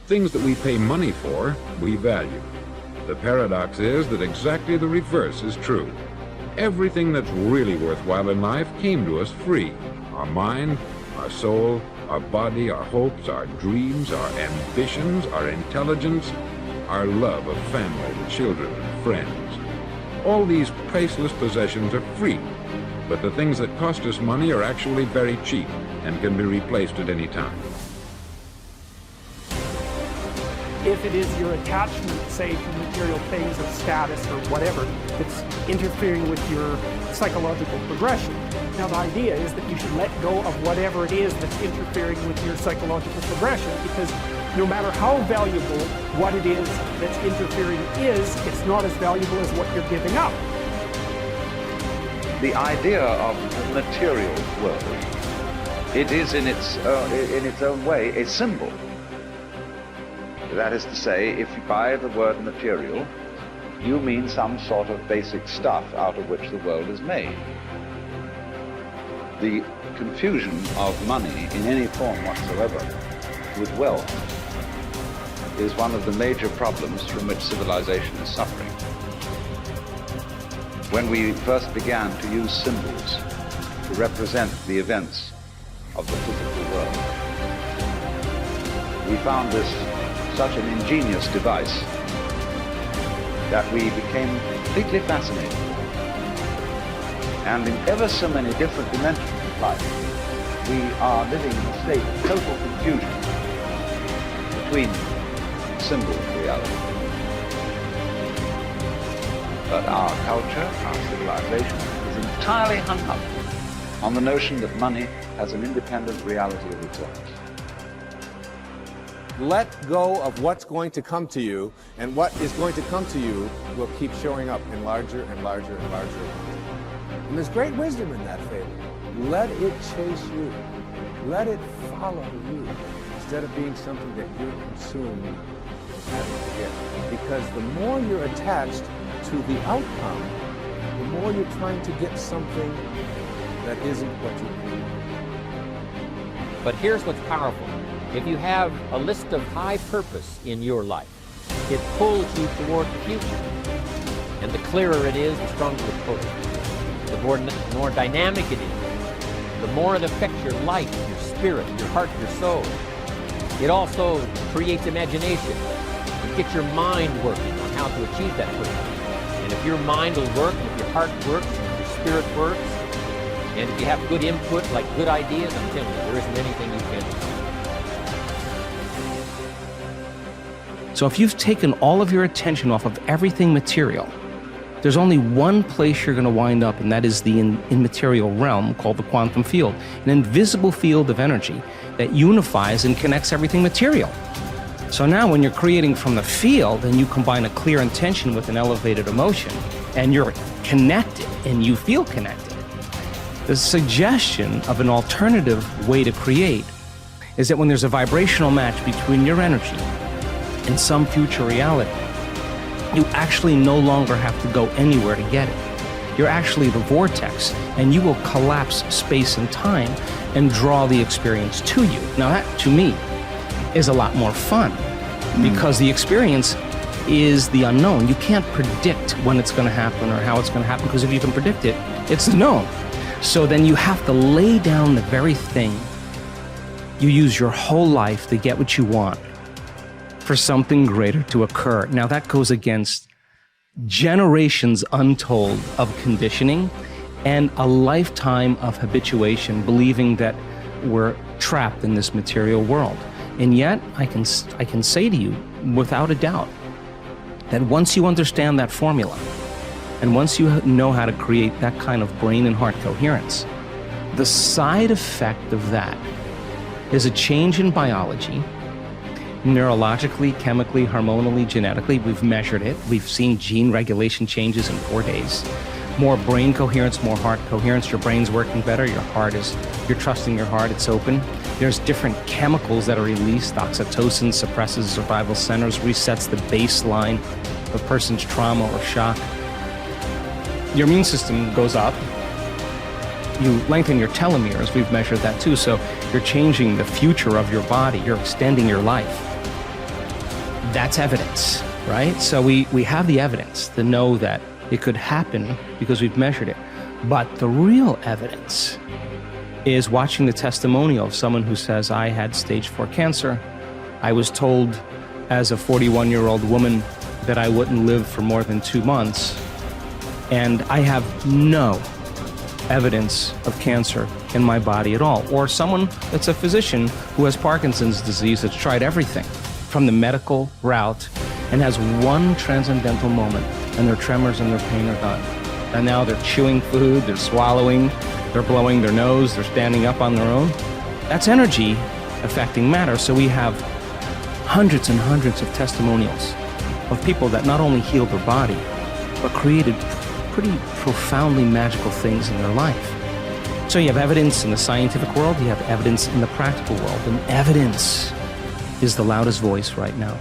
Things that we pay money for, we value. The paradox is that exactly the reverse is true. Everything that's really worthwhile in life came to us free. Our mind, our soul, our body, our hopes, our dreams, our ambitions, our intelligence, our love of family, children, and friends. All these priceless possessions are free, but the things that cost us money are actually very cheap and can be replaced at any time. If it is your attachment, say, to material things of status or whatever, that's interfering with your psychological progression. Now, the idea is that you should let go of whatever it is that's interfering with your psychological progression, because no matter how valuable what it is that's interfering is, it's not as valuable as what you're giving up. The idea of the material world, it is in its own way a symbol. That is to say, if you buy the word material, you mean some sort of basic stuff out of which the world is made. The confusion of money in any form whatsoever with wealth is one of the major problems from which civilization is suffering. When we first began to use symbols to represent the events of the physical world, we found this such an ingenious device that we became completely fascinated. And in ever so many different dimensions of life, we are living in a state of total confusion between symbol and reality. But our culture, our civilization, is entirely hung up on the notion that money has an independent reality of its own. Let go of what's going to come to you, and what is going to come to you will keep showing up in larger and larger and larger amounts. And there's great wisdom in that fable. Let it chase you. Let it follow you, instead of being something that you're consumed with having to get. Because the more you're attached to the outcome, the more you're trying to get something that isn't what you need. But here's what's powerful. If you have a list of high purpose in your life, it pulls you toward the future. And the clearer it is, the stronger it pulls. The more dynamic it is, the more it affects your life, your spirit, your heart, your soul. It also creates imagination. It gets your mind working on how to achieve that purpose. And if your mind will work, if your heart works, if your spirit works, and if you have good input, like good ideas, I'm telling you, there isn't anything you can't do. So if you've taken all of your attention off of everything material, there's only one place you're going to wind up, and that is the immaterial realm called the quantum field, an invisible field of energy that unifies and connects everything material. So now when you're creating from the field and you combine a clear intention with an elevated emotion, and you're connected and you feel connected, the suggestion of an alternative way to create is that when there's a vibrational match between your energy in some future reality, you actually no longer have to go anywhere to get it. You're actually the vortex, and you will collapse space and time and draw the experience to you. Now that, to me, is a lot more fun, because the experience is the unknown. You can't predict when it's going to happen or how it's going to happen, because if you can predict it, it's known. So then you have to lay down the very thing you use your whole life to get what you want, for something greater to occur. Now that goes against generations untold of conditioning and a lifetime of habituation, believing that we're trapped in this material world. And yet I can say to you without a doubt that once you understand that formula, and once you know how to create that kind of brain and heart coherence, the side effect of that is a change in biology, neurologically, chemically, hormonally, genetically. We've measured it. We've seen gene regulation changes in 4 days. More brain coherence, more heart coherence. Your brain's working better. You're trusting your heart. It's open. There's different chemicals that are released. Oxytocin suppresses survival centers, resets the baseline of a person's trauma or shock. Your immune system goes up. You lengthen your telomeres. We've measured that too. So you're changing the future of your body. You're extending your life. That's evidence, right? So we have the evidence to know that it could happen because we've measured it. But the real evidence is watching the testimonial of someone who says, I had stage 4 cancer. I was told as a 41-year-old woman that I wouldn't live for more than 2 months. And I have no evidence of cancer in my body at all. Or someone that's a physician who has Parkinson's disease that's tried everything from the medical route and has one transcendental moment, and their tremors and their pain are gone. And now they're chewing food, they're swallowing, they're blowing their nose, they're standing up on their own. That's energy affecting matter. So we have hundreds and hundreds of testimonials of people that not only healed their body, but created pretty profoundly magical things in their life. So you have evidence in the scientific world, you have evidence in the practical world, and evidence is the loudest voice right now.